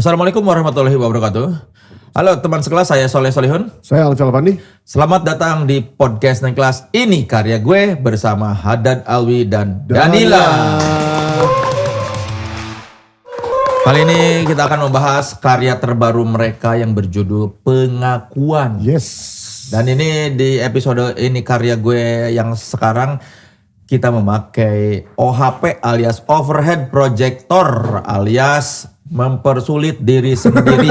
Assalamualaikum warahmatullahi wabarakatuh. Halo teman sekelas, saya Soleh Solihun. Saya Alfi Alfandi. Selamat datang di podcast Naik Kelas. Ini karya gue bersama Haddad Alwi dan Danila. Kali ini kita akan membahas karya terbaru mereka yang berjudul Pengakuan. Yes. Dan ini di episode ini karya gue yang sekarang kita memakai OHP alias overhead projector alias mempersulit diri sendiri.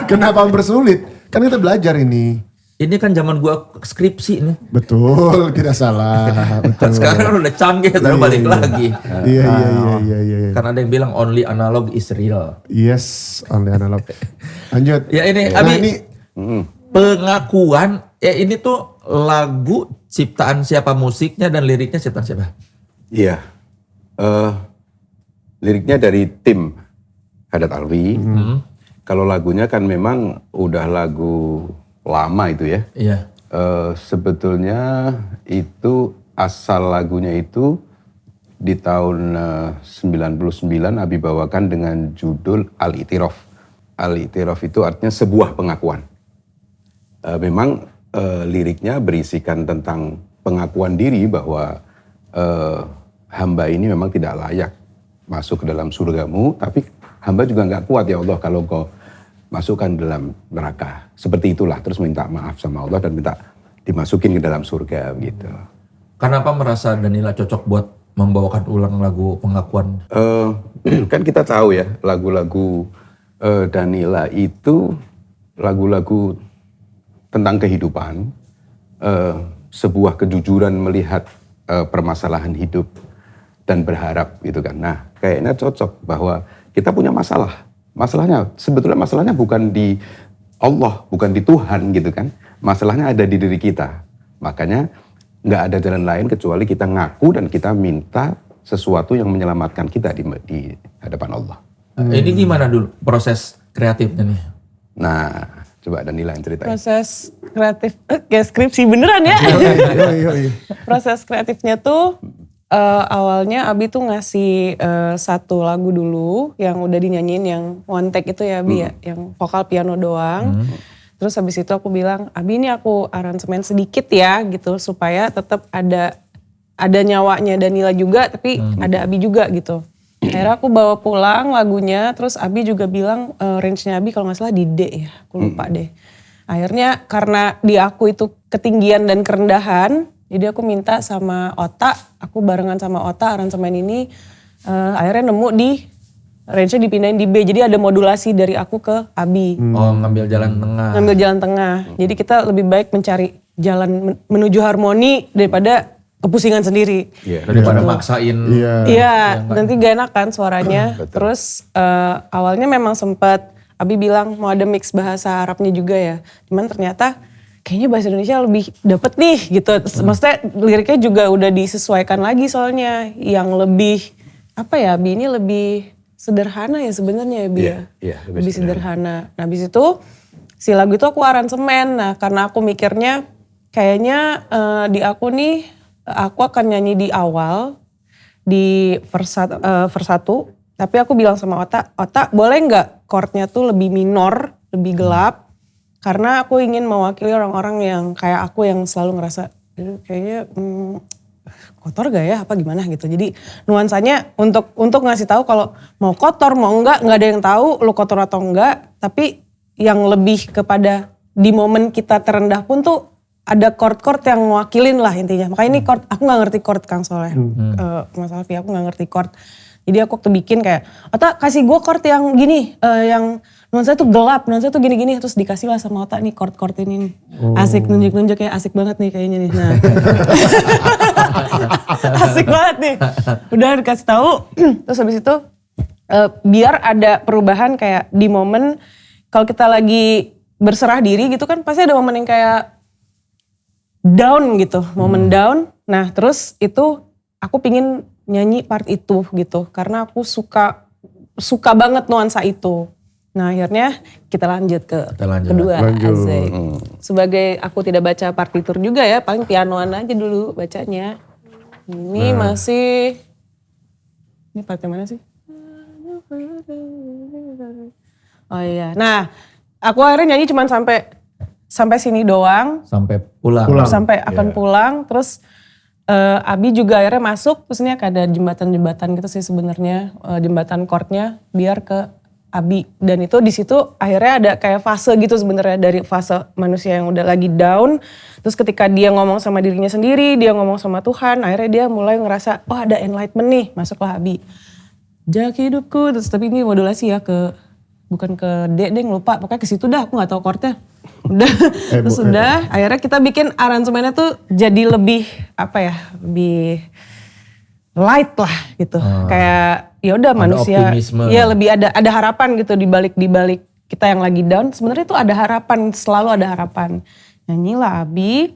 Kenapa mempersulit? Kan kita belajar ini. Ini kan zaman gua skripsi nih. Betul, tidak salah. Betul. Sekarang udah canggih, tapi balik lagi. Iya. Karena ada yang bilang only analog is real. Yes, only analog. Lanjut. Ya ini, Nah, Abi, ini Pengakuan. Ya ini tuh lagu ciptaan siapa, musiknya dan liriknya ciptaan siapa? Iya, liriknya dari tim Haddad Alwi. Kalau lagunya kan memang udah lagu lama itu ya. Iya. Sebetulnya itu asal lagunya itu di tahun 99 Abi bawakan dengan judul Al-I'tiraf. Al-I'tiraf itu artinya sebuah pengakuan. Memang liriknya berisikan tentang pengakuan diri bahwa hamba ini memang tidak layak masuk ke dalam surgamu, tapi hamba juga nggak kuat ya Allah kalau kau masukkan dalam neraka. Seperti itulah, terus minta maaf sama Allah dan minta dimasukin ke dalam surga begitu. Kenapa merasa Danila cocok buat membawakan ulang lagu Pengakuan? Kan kita tahu ya lagu-lagu Danila itu lagu-lagu tentang kehidupan, sebuah kejujuran melihat permasalahan hidup dan berharap gitu kan. Nah, kayaknya cocok bahwa kita punya masalah. Sebetulnya masalahnya bukan di Allah, bukan di Tuhan gitu kan. Masalahnya ada di diri kita. Makanya nggak ada jalan lain kecuali kita ngaku dan kita minta sesuatu yang menyelamatkan kita di hadapan Allah. Ini gimana dulu proses kreatifnya nih? Nah, coba Danila yang ceritain. Proses kreatif, kayak skripsi beneran ya. Iya. Proses kreatifnya tuh awalnya Abi tuh ngasih satu lagu dulu yang udah dinyanyiin yang one take itu ya Abi ya, yang vokal piano doang. Terus habis itu aku bilang, Abi ini aku aransemen sedikit ya gitu supaya tetap ada nyawanya Danila juga tapi ada Abi juga gitu. Akhirnya aku bawa pulang lagunya, terus Abi juga bilang range-nya Abi kalau gak salah di D ya, aku lupa deh. Akhirnya karena di aku itu ketinggian dan kerendahan, jadi aku minta sama Ota, aku barengan sama Ota aransemen ini akhirnya nemu di range-nya dipindahin di B. Jadi ada modulasi dari aku ke Abi. Oh, ngambil jalan tengah. Ngambil jalan tengah. Jadi kita lebih baik mencari jalan menuju harmoni daripada kepusingan sendiri. Daripada maksain. Iya, nanti gak enak kan suaranya. Terus awalnya memang sempat Abi bilang mau ada mix bahasa Arabnya juga ya. Cuman ternyata kayaknya bahasa Indonesia lebih dapet nih gitu. Maksudnya liriknya juga udah disesuaikan lagi soalnya. Yang lebih, apa ya Abi, ini lebih sederhana ya sebenarnya ya Abi ya. Iya, lebih sederhana. Nah habis itu si lagu itu aku aransemen. Nah karena aku mikirnya kayaknya di aku nih, aku akan nyanyi di awal, di verse 1. Tapi aku bilang sama Ota boleh gak chordnya tuh lebih minor, lebih gelap. Karena aku ingin mewakili orang-orang yang kayak aku yang selalu ngerasa kayaknya kotor gak ya apa gimana gitu. Jadi nuansanya untuk ngasih tahu kalau mau kotor mau enggak ada yang tahu lo kotor atau enggak. Tapi yang lebih kepada di momen kita terendah pun tuh ada chord-chord yang mewakilin lah intinya. Makanya ini chord, aku gak ngerti chord Kang Soleh. Mas Alfi, aku gak ngerti chord. Jadi aku waktu bikin kayak, Ota kasih gue chord yang gini, yang nuansa tuh gelap, nuansa tuh gini-gini. Terus dikasih lah sama Ota nih chord-chord ini nih. Asik, nunjuk-nunjuk ya, asik banget nih kayaknya nih. Nah. Asik banget nih. Udah dikasih tahu. Terus habis itu biar ada perubahan kayak di momen kalau kita lagi berserah diri gitu kan pasti ada momen yang kayak down gitu, momen down. Nah terus itu aku pingin nyanyi part itu gitu. Karena aku suka banget nuansa itu. Nah akhirnya kita lanjut ke kedua. Asik. Sebagai aku tidak baca partitur juga ya, paling pianoan aja dulu bacanya. Ini ini part yang mana sih? Oh iya. Nah, aku akhirnya nyanyi cuma sampai sini doang. Sampai pulang. Sampai akan pulang. Terus Abi juga akhirnya masuk. Terus ini ada jembatan-jembatan gitu sih sebenarnya, jembatan chordnya biar ke Abi. Dan itu di situ akhirnya ada kayak fase gitu sebenarnya, dari fase manusia yang udah lagi down. Terus ketika dia ngomong sama dirinya sendiri, dia ngomong sama Tuhan, akhirnya dia mulai ngerasa, oh ada enlightenment nih, masuklah Abi. Jak hidupku, terus tapi ini modulasi ya bukan ke D deh, lupa. Pokoknya ke situ dah, aku gak tahu chordnya. Udah, terus udah akhirnya kita bikin aransemennya tuh jadi lebih lebih light lah gitu. Kayak ya udah manusia optimisme. ya lebih ada harapan gitu di balik kita yang lagi down. Sebenarnya itu ada harapan, selalu ada harapan. Nyanyilah Abi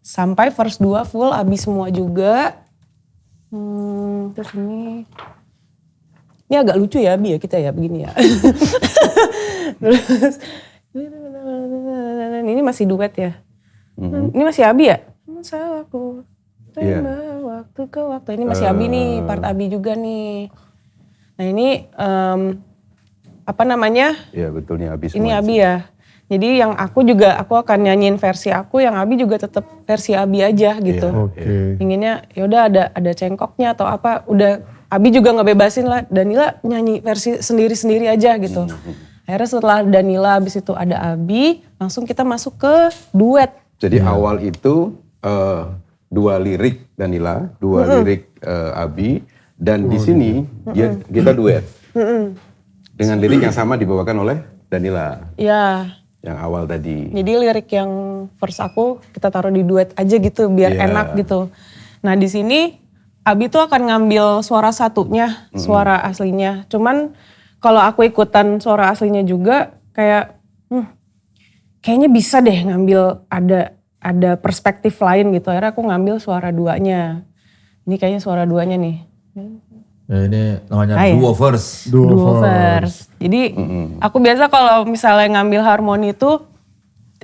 sampai verse 2 full Abi semua juga. Terus ini agak lucu ya Abi ya kita ya begini ya. Terus ini masih duet ya. Ini masih Abi ya? Masalahku. Waktu ke waktu. Ini masih Abi nih, part Abi juga nih. Nah ini Iya betul nih Abi semua. ini Abi ya. Jadi yang aku akan nyanyiin versi aku, yang Abi juga tetap versi Abi aja gitu. Oke. Inginnya yaudah ada cengkoknya atau apa, udah Abi juga ngebebasin lah, Danila nyanyi versi sendiri-sendiri aja gitu. Akhirnya setelah Danila habis itu ada Abi, langsung kita masuk ke duet. Jadi awal itu 2 lirik Danila, 2 lirik Abi, dan di sini kita duet. Dengan lirik yang sama dibawakan oleh Danila. Iya. Yang awal tadi. Jadi lirik yang verse aku kita taruh di duet aja gitu biar enak gitu. Nah di sini Abi tuh akan ngambil suara satunya, suara aslinya. Cuman kalau aku ikutan suara aslinya juga kayak kayaknya bisa deh ngambil ada perspektif lain gitu. Akhirnya aku ngambil suara duanya. Ini kayaknya suara duanya nih. Ya, ini namanya duo verse. Duo verse. Jadi aku biasa kalau misalnya ngambil harmoni itu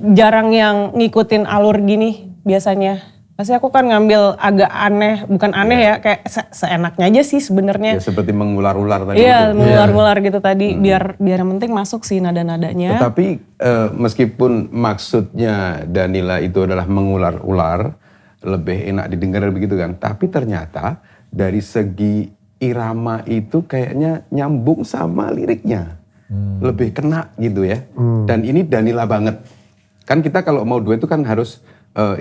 jarang yang ngikutin alur gini biasanya. Pasti aku kan ngambil agak aneh, bukan aneh ya, kayak seenaknya aja sih sebenarnya. Ya seperti mengular-ular tadi. Iya, mengular-ular gitu tadi, biar yang penting masuk sih nada-nadanya. Tetapi meskipun maksudnya Danila itu adalah mengular-ular, lebih enak didengar begitu kan. Tapi ternyata dari segi irama itu kayaknya nyambung sama liriknya. Lebih kena gitu ya. Dan ini Danila banget. Kan kita kalau mau duet itu kan harus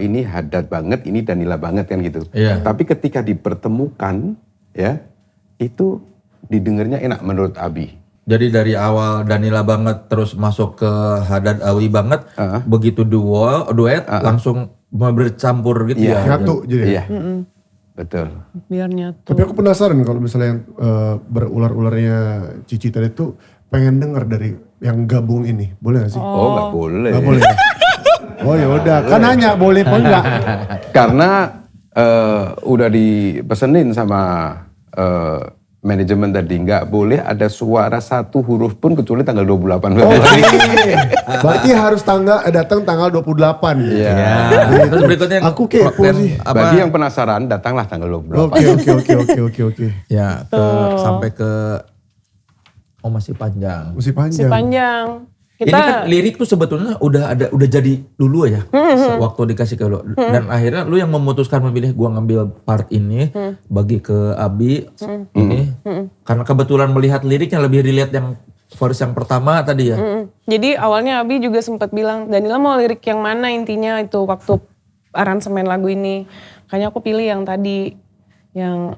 ini Haddad banget, ini Danila banget kan gitu. Tapi ketika dipertemukan ya, itu didengarnya enak menurut Abi. Jadi dari awal Danila banget terus masuk ke Haddad Alwi banget, begitu duet langsung bercampur gitu ya. Nyatu jadi. Iya, betul. Biar nyatu. Tapi aku penasaran kalau misalnya yang berular-ularnya Cici tadi tuh pengen denger dari yang gabung ini. Boleh gak sih? Oh nggak boleh. Gak boleh ya? Oh ya udah, kan nanya boleh apa enggak? Karena udah dipesenin sama manajemen tadi, nggak boleh ada suara satu huruf pun kecuali tanggal 28 Februari. Berarti harus datang tanggal 28. Iya. Terus berikutnya Aku kepo sih. Bagi yang penasaran datanglah tanggal 28. Oke. Ya, sampai ke masih panjang. Masih Masih panjang. panjang. Ini kan lirik tuh sebetulnya udah jadi dulu ya waktu dikasih ke lu. Dan akhirnya lu yang memutuskan memilih gua ngambil part ini bagi ke Abi ini karena kebetulan melihat liriknya lebih dilihat yang verse yang pertama tadi ya. Jadi awalnya Abi juga sempat bilang, Danila mau lirik yang mana intinya itu waktu aransemen lagu ini. Makanya aku pilih yang tadi, yang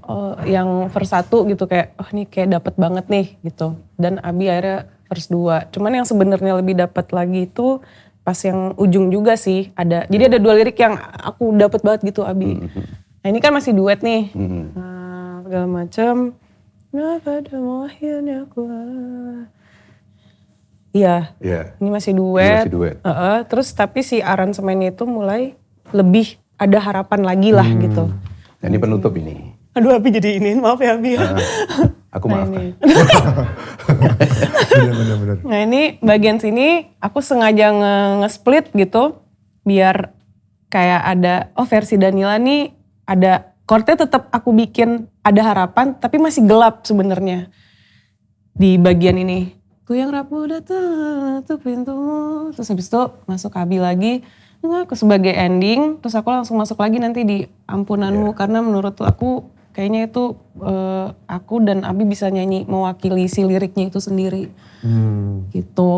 verse 1 gitu kayak, ini kayak dapet banget nih gitu. Dan Abi akhirnya verse 2. Cuman yang sebenarnya lebih dapat lagi itu pas yang ujung juga sih ada. Jadi ada 2 lirik yang aku dapat banget gitu Abi. Nah ini kan masih duet nih. Nah, segala macam. Nah pada mau akhirnya aku. Iya. Ini masih duet. Terus tapi si aransemennya itu mulai lebih ada harapan lagi lah gitu. Nah, ini penutup ini. Aduh Abi jadi ini, maaf ya Abi ya. Aku maafkan. Bener. Nah ini bagian sini aku sengaja nge-split gitu. Biar kayak ada, versi Danila nih ada chordnya tetap aku bikin ada harapan tapi masih gelap sebenarnya di bagian ini. Tuh yang rapuh datang, tuh pintumu. Terus habis itu masuk Abi lagi. Aku sebagai ending, terus aku langsung masuk lagi nanti di ampunanmu. Karena menurut aku kayaknya itu aku dan Abi bisa nyanyi mewakili si liriknya itu sendiri. Gitu.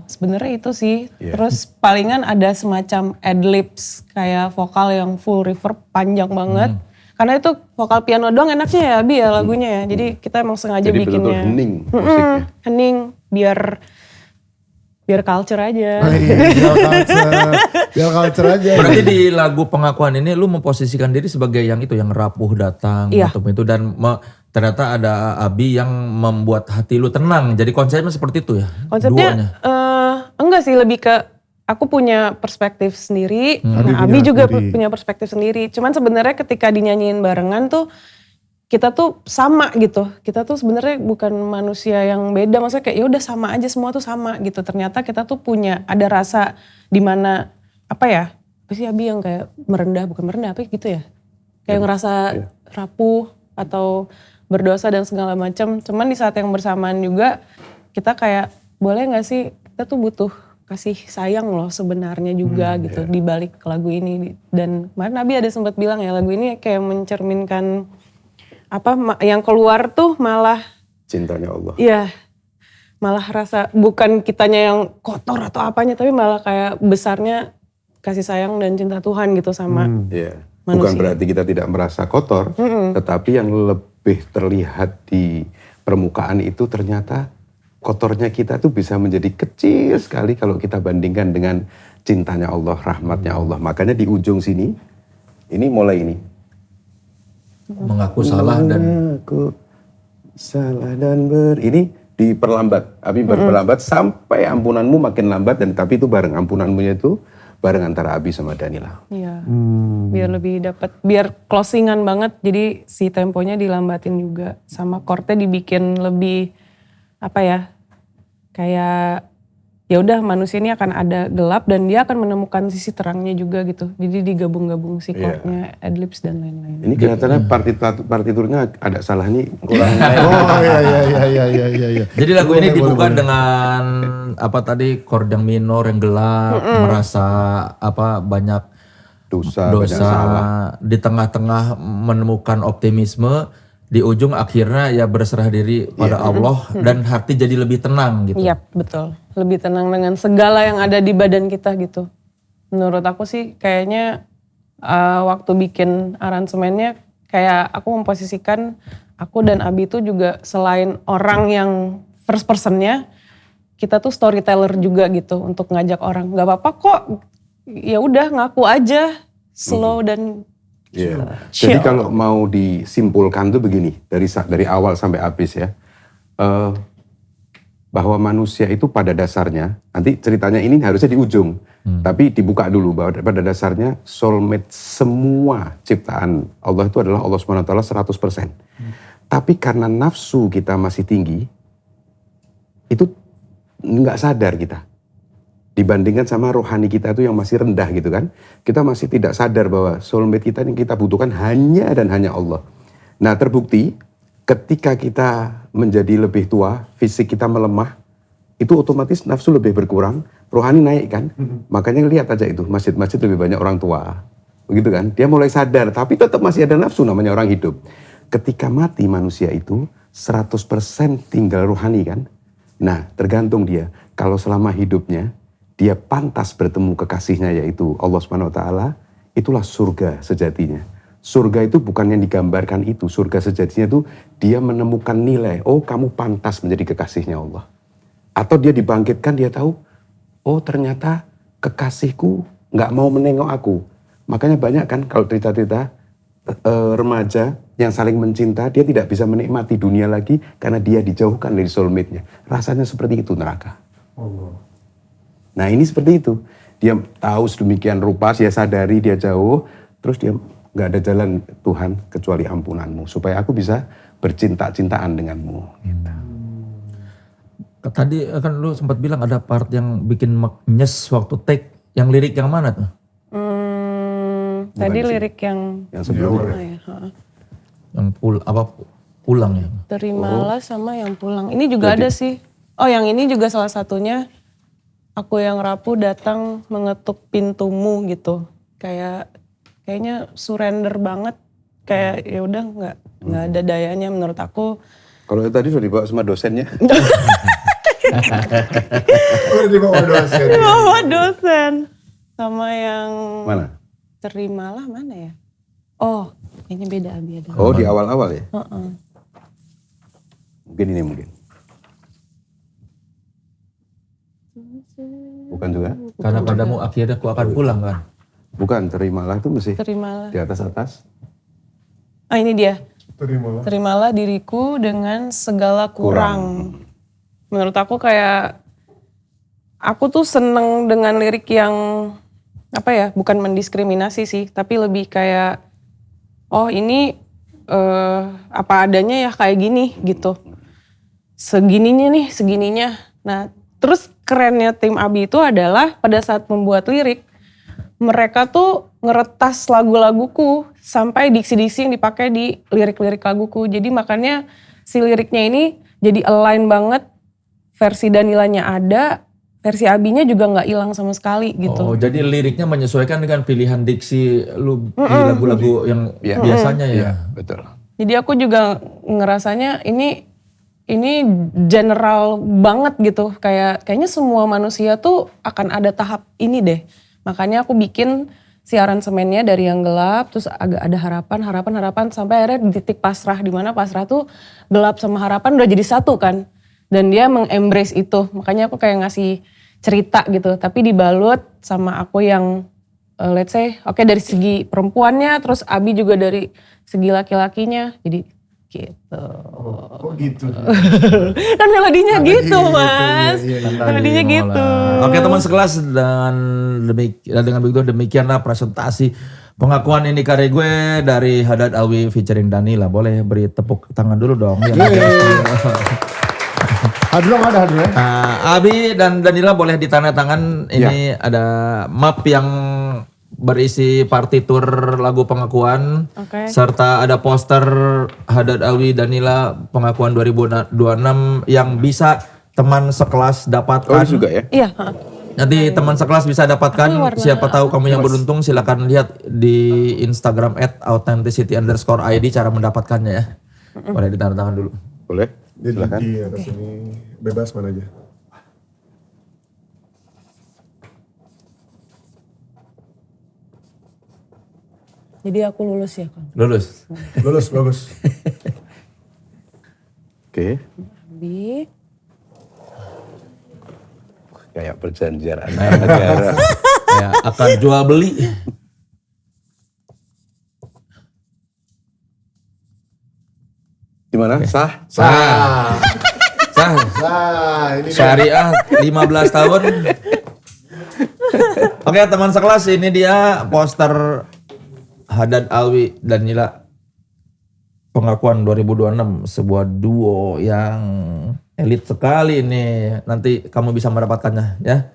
Sebenarnya itu sih. Terus palingan ada semacam adlibs kayak vokal yang full reverb panjang banget. Karena itu vokal piano doang enaknya ya Abi ya lagunya ya. Jadi kita emang sengaja Jadi bikinnya. betul-betul hening musiknya. Hening biar culture aja. Biar culture aja. Berarti di lagu Pengakuan ini lu memposisikan diri sebagai yang itu, yang rapuh datang Iya. atau itu, dan ternyata ada Abi yang membuat hati lu tenang. Jadi konsepnya seperti itu ya? Konsepnya enggak sih, lebih ke aku punya perspektif sendiri, nah Abi Abi punya juga sendiri. punya perspektif sendiri. Cuman sebenarnya ketika dinyanyiin barengan tuh kita tuh sama gitu. Kita tuh sebenarnya bukan manusia yang beda, maksudnya kayak ya udah sama aja, semua tuh sama gitu. Ternyata kita tuh punya ada rasa di mana apa sih Abi yang kayak merendah, bukan merendah apa gitu ya. Kayak ngerasa rapuh atau berdosa dan segala macam. Cuman di saat yang bersamaan juga kita kayak boleh nggak sih kita tuh butuh kasih sayang loh sebenarnya juga gitu di balik lagu ini. Dan kemarin Abi ada sempat bilang ya lagu ini kayak mencerminkan yang keluar tuh malah Cintanya Allah. iya, malah rasa bukan kitanya yang kotor atau apanya, tapi malah kayak besarnya kasih sayang dan cinta Tuhan gitu sama Iya. manusia. Bukan berarti kita tidak merasa kotor, tetapi yang lebih terlihat di permukaan itu ternyata kotornya kita tuh bisa menjadi kecil sekali kalau kita bandingkan dengan cintanya Allah, rahmatnya Allah. Makanya di ujung sini, ini mulai ini. Mengaku salah dan Mengaku salah dan ini diperlambat. Abi berperlambat sampai ampunanmu makin lambat, dan tapi itu bareng ampunanmu itu bareng antara Abi sama Danila. Iya, biar lebih dapat, biar closingan banget. Jadi si temponya dilambatin juga, sama chordnya dibikin lebih kayak ya udah manusia ini akan ada gelap dan dia akan menemukan sisi terangnya juga gitu. Jadi digabung-gabung si chordnya, adlibs dan lain-lain. Ini kelihatannya partiturnya ada salah nih, kurang. Oh iya. jadi lagu ini dibuka dengan chord yang minor yang gelap, merasa banyak Dosa, banyak salah. di tengah-tengah menemukan optimisme, di ujung akhirnya ya berserah diri pada Allah dan hati jadi lebih tenang gitu. Iya betul, lebih tenang dengan segala yang ada di badan kita gitu. Menurut aku sih kayaknya waktu bikin aransemennya kayak aku memposisikan aku dan Abi itu juga selain orang yang first personnya, kita tuh storyteller juga gitu untuk ngajak orang. Gak apa-apa kok, ya udah ngaku aja, slow dan Iya. chill. Jadi kalau mau disimpulkan tuh begini, dari awal sampai habis ya, bahwa manusia itu pada dasarnya, nanti ceritanya ini harusnya di ujung, tapi dibuka dulu bahwa pada dasarnya soulmate semua ciptaan Allah itu adalah Allah SWT 100%. Tapi karena nafsu kita masih tinggi, itu nggak sadar kita. Dibandingkan sama rohani kita itu yang masih rendah gitu kan. Kita masih tidak sadar bahwa soulmate kita yang kita butuhkan hanya dan hanya Allah. Nah terbukti ketika kita menjadi lebih tua, fisik kita melemah, itu otomatis nafsu lebih berkurang, rohani naik kan. Makanya lihat aja itu, masjid-masjid lebih banyak orang tua. Begitu kan, dia mulai sadar, tapi tetap masih ada nafsu, namanya orang hidup. Ketika mati manusia itu 100% tinggal rohani kan. Nah tergantung dia, kalau selama hidupnya, dia pantas bertemu kekasihnya yaitu Allah SWT, itulah surga sejatinya. Surga itu bukan yang digambarkan itu, surga sejatinya itu dia menemukan nilai, oh kamu pantas menjadi kekasihnya Allah. Atau dia dibangkitkan, dia tahu, oh ternyata kekasihku gak mau menengok aku. Makanya banyak kan kalau cerita-cerita remaja yang saling mencinta, dia tidak bisa menikmati dunia lagi karena dia dijauhkan dari soulmate-nya. Rasanya seperti itu neraka. Nah ini seperti itu, dia tahu sedemikian rupa, dia sadari dia jauh, terus dia gak ada jalan Tuhan kecuali ampunanmu, supaya aku bisa bercinta-cintaan denganmu. Gitu. Tadi kan lu sempat bilang ada part yang bikin nyes waktu take, yang lirik yang mana tuh? Tadi lirik yang sebelumnya. Yang pulang ya? terimalah sama yang pulang. Ini juga ada sih. Oh yang ini juga salah satunya, aku yang rapuh datang mengetuk pintumu gitu. Kayaknya surrender banget. Kayak ya udah nggak ada dayanya menurut aku. Kalau tadi sudah dibawa sama dosennya. Udah dibawa dosen. Bawa dosen. Sama yang Mana? terimalah mana ya? Oh kayaknya beda Abi ada. Oh di awal-awal ya? Heeh. Mungkin ini mungkin. Bukan juga? Karena padamu akhirnya aku akan pulang kan. Bukan, terimalah itu mesti Terimalah. di atas-atas. Ah ini dia. Terimalah. Terimalah diriku dengan segala kurang. Menurut aku kayak, aku tuh seneng dengan lirik yang, apa ya, bukan mendiskriminasi sih, tapi lebih kayak, oh ini apa adanya ya kayak gini gitu. Segininya. Nah terus kerennya tim Abi itu adalah pada saat membuat lirik, mereka tuh ngeretas lagu-laguku sampai diksi-diksi yang dipakai di lirik-lirik laguku. Jadi makanya si liriknya ini jadi align banget. Versi Danilanya ada, versi Abinya juga nggak hilang sama sekali gitu. Oh, jadi liriknya menyesuaikan dengan pilihan diksi lu di lagu-lagu yang biasanya ya. Iya, betul. Jadi aku juga ngerasanya ini general banget gitu. Kayaknya semua manusia tuh akan ada tahap ini deh. Makanya aku bikin si aransemennya dari yang gelap, terus agak ada harapan sampai akhirnya di titik pasrah, di mana pasrah tuh gelap sama harapan udah jadi satu kan. Dan dia mengembrace itu, makanya aku kayak ngasih cerita gitu, tapi dibalut sama aku yang let's say, oke dari segi perempuannya, terus Abi juga dari segi laki-lakinya, jadi gitu. Kok gitu? Kan melodinya gitu gitu, mas, iya. melodinya gitu. Oke teman sekelas, dengan begitu demikianlah presentasi pengakuan ini karya gue dari Haddad Alwi featuring Danila. Boleh beri tepuk tangan dulu dong. Hadrong ada hadrong. Abi dan Danila boleh ditandatangan. Ini ada map yang berisi partitur lagu pengakuan. Oke. Serta ada poster Haddad Alwi Danila pengakuan 2026 yang bisa teman sekelas dapatkan. Oh ini juga ya? Iya. Nanti teman sekelas bisa dapatkan. Ini warna Siapa tahu kamu yang beruntung, silakan lihat di Instagram @authenticity_id cara mendapatkannya ya. Boleh ditandatangan dulu. Boleh? Jadi Silakan. di atas ini bebas mana aja. Jadi aku lulus ya Kang. Lulus. Lulus bagus. Oke. Abi. Kayak perjanjian antar negara. Ya, akan jual beli. Gimana? Sah? Sah. Sah. Nah, ini Syariah 15 tahun. Oke teman sekelas, ini dia poster Haddad Alwi dan Danila pengakuan 2026, sebuah duo yang elit sekali ini. Nanti kamu bisa mendapatkannya ya.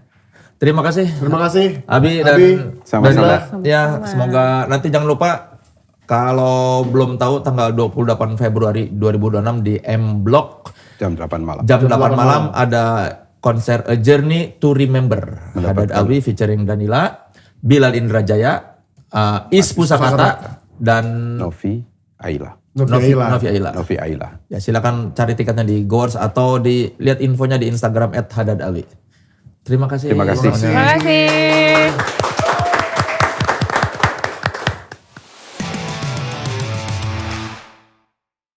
Terima kasih Terima kasih. Abi dan Sama-sama. Danila. Ya, semoga nanti jangan lupa kalau belum tahu tanggal 28 Februari 2026 di M Block Jam 8 malam. jam 8 malam ada konser A Journey to Remember. Haddad Alwi featuring Danila, Bilal Indrajaya, Is Pusakata dan Novi Aila. Novi Aila. Novi Aila. Ya silakan cari tiketnya di Gors atau lihat infonya di Instagram @haddadalwi. Terima kasih. Terima kasih. semuanya. Terima kasih.